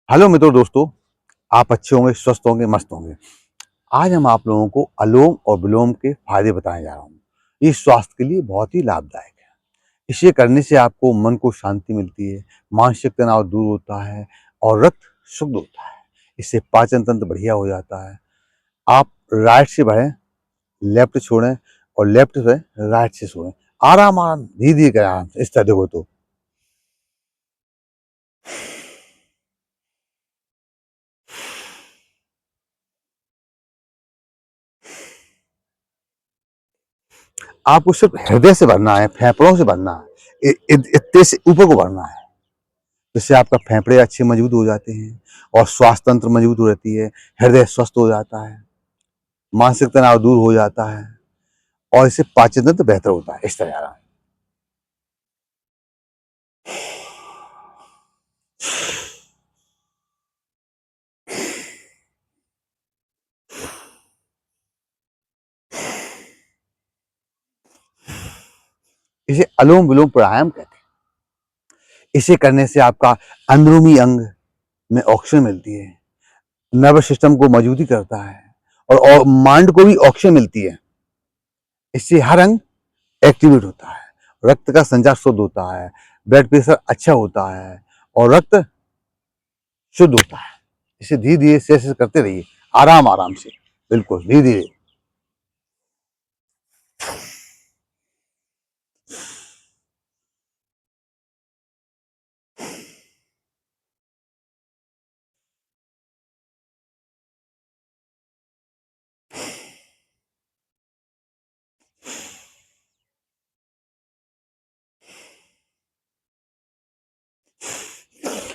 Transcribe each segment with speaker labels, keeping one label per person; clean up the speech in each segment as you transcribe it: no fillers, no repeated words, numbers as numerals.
Speaker 1: Hello मित्रों दोस्तों, आप अच्छे होंगे, स्वस्थ होंगे, मस्त होंगे। आज हम आप लोगों को अनुलोम और विलोम के फायदे बताने जा रहा हूँ। ये स्वास्थ्य के लिए बहुत ही लाभदायक है। इसे करने से आपको मन को शांति मिलती है, मानसिक तनाव दूर होता है और रक्त शुद्ध होता है। इससे पाचन तंत्र बढ़िया हो जाता है। आप राइट से बढ़ें, लेफ्ट छोड़ें और लेफ्ट से राइट से छोड़ें। आराम आराम, धीरे धीरे करें, आराम से। इस तरह देखो तो आपको सिर्फ हृदय से भरना है, फेफड़ों से भरना है, इतने से ऊपर को भरना है। जिससे आपका फेफड़े अच्छे मजबूत हो जाते हैं और स्वास्थ्य तंत्र मजबूत हो रहती है, हृदय स्वस्थ हो जाता है, मानसिक तनाव दूर हो जाता है और इससे पाचन तंत्र बेहतर होता है। इस तरह आराम। इसे अनुलोम विलोम प्राणायाम कहते हैं। इसे करने से आपका अंदरूनी अंग में ऑक्सीजन मिलती है, नर्वस सिस्टम को मजबूती करता है और माइंड को भी ऑक्सीजन मिलती है। इससे हर अंग एक्टिवेट होता है, रक्त का संचार शुद्ध होता है, ब्लड प्रेशर अच्छा होता है और रक्त शुद्ध होता है। इसे धीरे धीरे से करते रहिए, आराम आराम से, बिल्कुल धीरे धीरे।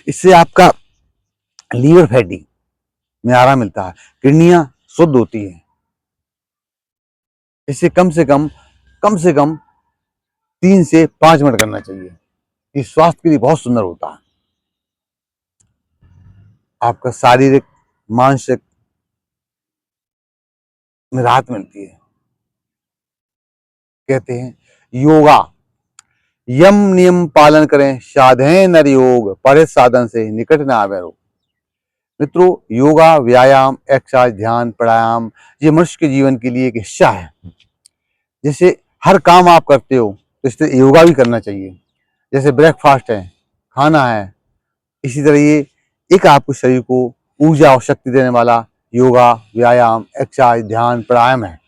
Speaker 1: इससे आपका लीवर फैटी में आराम मिलता है, किडनियां शुद्ध होती है। इसे कम से कम 3 से 5 मिनट करना चाहिए। ये स्वास्थ्य के लिए बहुत सुंदर होता है। आपका शारीरिक मानसिक में राहत मिलती है। कहते हैं योगा यम नियम पालन करें, साधे नर योग, परे साधन से निकट न आवे रोग। मित्रों, योगा, व्यायाम, एक्सरसाइज, ध्यान, प्राणायाम ये मनुष्य के जीवन के लिए एक हिस्सा है। जैसे हर काम आप करते हो तो इसलिए योगा भी करना चाहिए। जैसे ब्रेकफास्ट है, खाना है, इसी तरह ये एक आपके शरीर को ऊर्जा और शक्ति देने वाला योगा, व्यायाम, एक्सरसाइज, ध्यान, प्राणायाम है।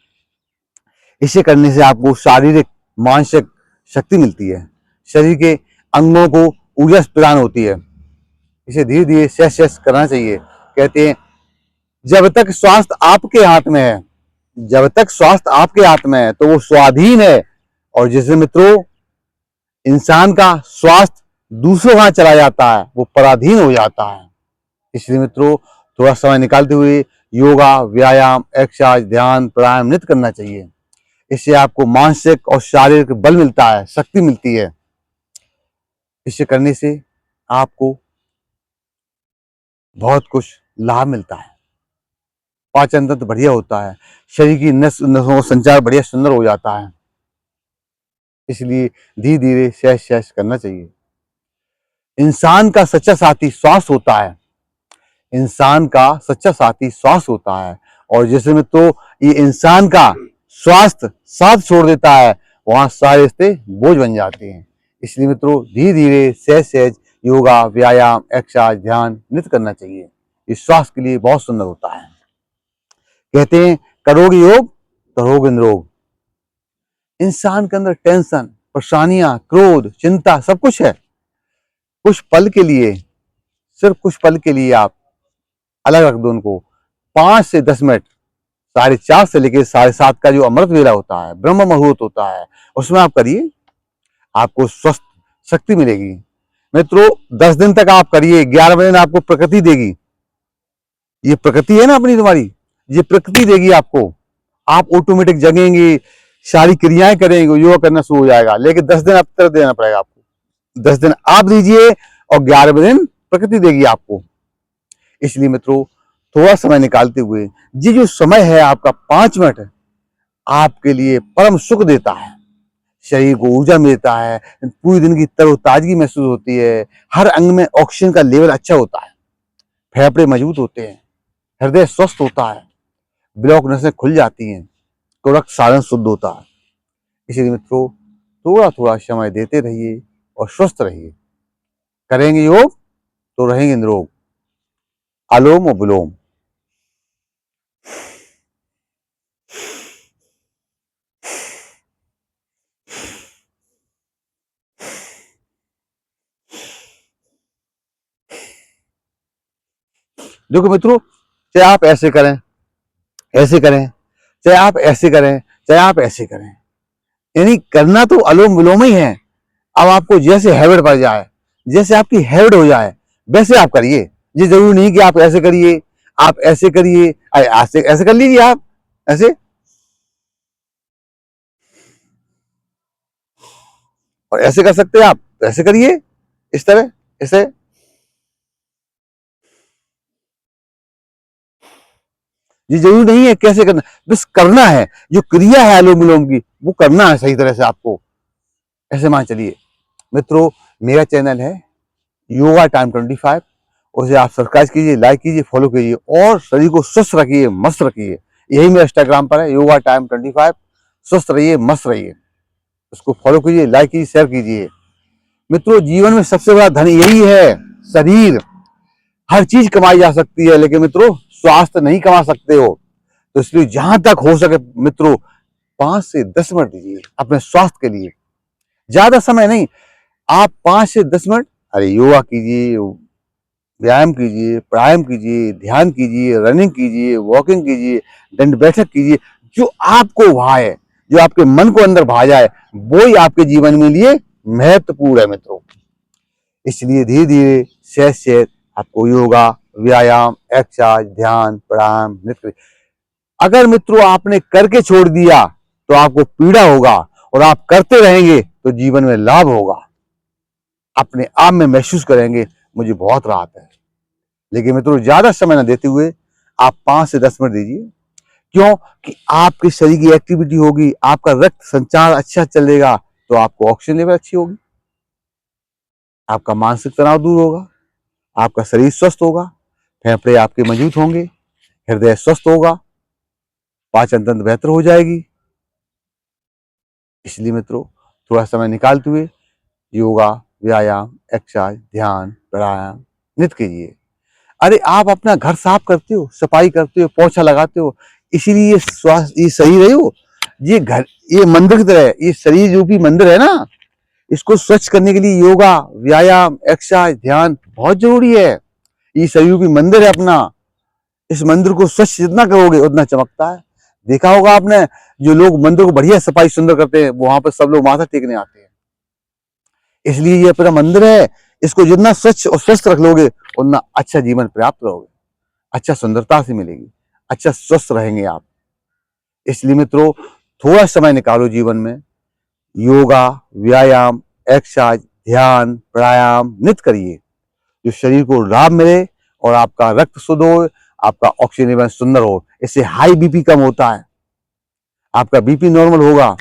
Speaker 1: इसे करने से आपको शारीरिक मानसिक शक्ति मिलती है, शरीर के अंगों को ऊर्जा प्रदान होती है। इसे धीरे धीरे सहज करना चाहिए। कहते हैं जब तक स्वास्थ्य आपके हाथ में है, जब तक स्वास्थ्य आपके हाथ में है तो वो स्वाधीन है। और जिससे मित्रों इंसान का स्वास्थ्य दूसरों का चला जाता है, वो पराधीन हो जाता है। इसलिए मित्रों थोड़ा समय निकालते हुए योगा, व्यायाम, एक्सरसाइज, ध्यान, प्राणायाम नित्य करना चाहिए। इससे आपको मानसिक और शारीरिक बल मिलता है, शक्ति मिलती है। इसे करने से आपको बहुत कुछ लाभ मिलता है। पाचन तंत्र बढ़िया होता है, शरीर की नसों का संचार बढ़िया सुंदर हो जाता है। इसलिए धीरे धीरे सहज सहज करना चाहिए। इंसान का सच्चा साथी श्वास होता है। इंसान का सच्चा साथी श्वास होता है और जैसे में तो ये इंसान का स्वास्थ्य साथ छोड़ देता है, वहां सारे रिश्ते बोझ बन जाते हैं। इसलिए मित्रों धीरे धीरे सहज सहज योगा, व्यायाम, एक्सरसाइज, ध्यान नित्य करना चाहिए। ये स्वास्थ्य के लिए बहुत सुंदर होता है। कहते हैं करोगे योग तो निरोग। इंसान के अंदर टेंशन, परेशानियां, क्रोध, चिंता सब कुछ है। कुछ पल के लिए, सिर्फ कुछ पल के लिए आप अलग रख दो उनको। 5 से 10 मिनट, 4:30 से लेकर 7:30 का जो अमृत वेला होता है, ब्रह्म मुहूर्त होता है, उसमें आप करिए, आपको स्वस्थ शक्ति मिलेगी। मित्रों 10 दिन तक आप करिए, 11वें दिन आपको प्रकृति देगी। ये प्रकृति है ना अपनी तुम्हारी, ये प्रकृति देगी आपको। आप ऑटोमेटिक जगेंगे, सारी क्रियाएं करेंगे, योगा करना शुरू हो जाएगा। लेकिन 10 दिन आपको देना पड़ेगा। आपको 10 दिन आप दीजिए और 11वें दिन प्रकृति देगी आपको। इसलिए मित्रों थोड़ा समय निकालते हुए, ये जो समय है आपका 5 मिनट आपके लिए परम सुख देता है, शरीर को ऊर्जा मिलता है, पूरी दिन की तरोताजगी महसूस होती है, हर अंग में ऑक्सीजन का लेवल अच्छा होता है। फेफड़े मजबूत होते हैं, हृदय स्वस्थ होता है, ब्लॉक नसें खुल जाती हैं, तो रक्त साधन शुद्ध होता है। इसलिए मित्रों, थोड़ा थोड़ा समय देते रहिए और स्वस्थ रहिए। करेंगे योग तो रहेंगे निरोग। अनुलोम और विलोम। देखो मित्रों, चाहे आप ऐसे करें, ऐसे करें, चाहे आप ऐसे करें, चाहे आप ऐसे करें, यानी करना तो अनुलोम विलोम ही है। अब आपको जैसे हैबिट पड़ जाए, जैसे आपकी हैबिट हो जाए, वैसे आप करिए। ये जरूरी नहीं कि आप ऐसे करिए, आप ऐसे करिए, ऐसे ऐसे कर लीजिए आप ऐसे, और ऐसे कर सकते हैं आप, तो ऐसे करिए इस तरह, ऐसे। ये जरूरी नहीं है कैसे करना, बस करना है। जो क्रिया है अनुलोम विलोम की, वो करना है सही तरह से आपको। ऐसे मान चलिए मित्रों, मेरा चैनल है योगा टाइम 25। उसे आप सब्सक्राइब कीजिए, लाइक कीजिए, फॉलो कीजिए और शरीर को स्वस्थ रखिए, मस्त रखिए। यही मेरा इंस्टाग्राम पर है, योगा टाइम 25। स्वस्थ रहिए, मस्त रहिए। उसको फॉलो कीजिए, लाइक कीजिए, शेयर कीजिए। मित्रों, जीवन में सबसे बड़ा धन यही है, शरीर। हर चीज कमाई जा सकती है, लेकिन मित्रों स्वास्थ्य नहीं कमा सकते हो। तो इसलिए जहां तक हो सके मित्रों, 5 से 10 मिनट दीजिए अपने स्वास्थ्य के लिए। ज्यादा समय नहीं, आप 5 से 10 मिनट अरे योगा कीजिए, व्यायाम कीजिए, प्राणायाम कीजिए, ध्यान कीजिए, रनिंग कीजिए, वॉकिंग कीजिए, दंड बैठक कीजिए। जो आपको भाए, जो आपके मन को अंदर भा जाए, वो ही आपके जीवन में लिए महत्वपूर्ण है मित्रों। इसलिए धीरे धीरे, सहज सहज आपको योगा, व्यायाम, एक्सरसाइज, ध्यान, प्राणायाम, नृत्य, अगर मित्रों आपने करके छोड़ दिया तो आपको पीड़ा होगा, और आप करते रहेंगे तो जीवन में लाभ होगा। अपने आप में महसूस करेंगे मुझे बहुत राहत है। लेकिन मित्रों, ज्यादा समय न देते हुए आप 5 से 10 मिनट दीजिए। क्यों? कि आपके शरीर की एक्टिविटी होगी, आपका रक्त संचार अच्छा चलेगा, तो आपको ऑक्सीजन लेवल अच्छी होगी, आपका मानसिक तनाव दूर होगा, आपका शरीर स्वस्थ होगा, फेफड़े आपके मजबूत होंगे, हृदय स्वस्थ होगा, पाचन तंत्र बेहतर हो जाएगी। इसलिए मित्रों, थोड़ा समय निकालते हुए योगा, व्यायाम, एक्सरसाइज, ध्यान, प्राणायाम नित्य कीजिए। अरे आप अपना घर साफ करते हो, सफाई करते हो, पोछा लगाते हो, इसीलिए ये स्वास्थ्य, ये सही रहे हो। ये घर, ये मंदिर की तरह है, ये शरीर रूपी मंदिर है ना, इसको स्वच्छ करने के लिए योगा, व्यायाम, एक्सरसाइज, ध्यान बहुत जरूरी है। ये शरीर रूपी मंदिर है अपना। इस मंदिर को स्वच्छ जितना करोगे उतना चमकता है। देखा होगा आपने, जो लोग मंदिर को बढ़िया सफाई सुंदर करते हैं, वहां पर सब लोग माथा टेकने आते हैं। इसलिए ये अपना मंदिर है, इसको जितना स्वच्छ और स्वस्थ रख लोगे, उतना अच्छा जीवन प्राप्त करोगे, अच्छा सुंदरता से मिलेगी, अच्छा स्वस्थ रहेंगे आप। इसलिए मित्रों, थोड़ा समय निकालो जीवन में, योगा, व्यायाम, एक्सरसाइज, ध्यान, प्राणायाम नित्य करिए, जो शरीर को लाभ मिले और आपका रक्त शुद्ध हो, आपका ऑक्सीजन लेवल सुंदर हो। इससे हाई बीपी कम होता है, आपका बीपी नॉर्मल होगा,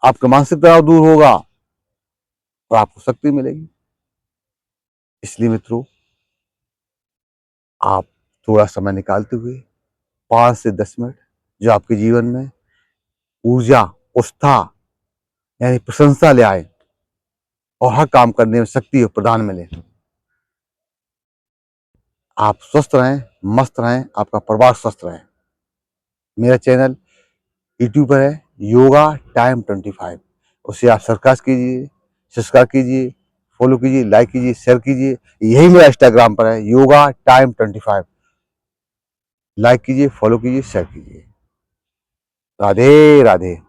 Speaker 1: आपका मानसिक तनाव दूर होगा और आपको शक्ति मिलेगी। इसलिए मित्रों, आप थोड़ा समय निकालते हुए 5 से 10 मिनट, जो आपके जीवन में ऊर्जा, उत्साह यानी प्रशंसा ले आए और हर काम करने में शक्ति और प्रदान मिले। आप स्वस्थ रहें, मस्त रहें, आपका परिवार स्वस्थ रहे। मेरा चैनल यूट्यूब पर है, योगा टाइम 25। उसे आप सब्सक्राइब कीजिए, फॉलो कीजिए, लाइक कीजिए, शेयर कीजिए। यही मेरा इंस्टाग्राम पर है, योगा टाइम 25। लाइक कीजिए, फॉलो कीजिए, शेयर कीजिए। राधे राधे।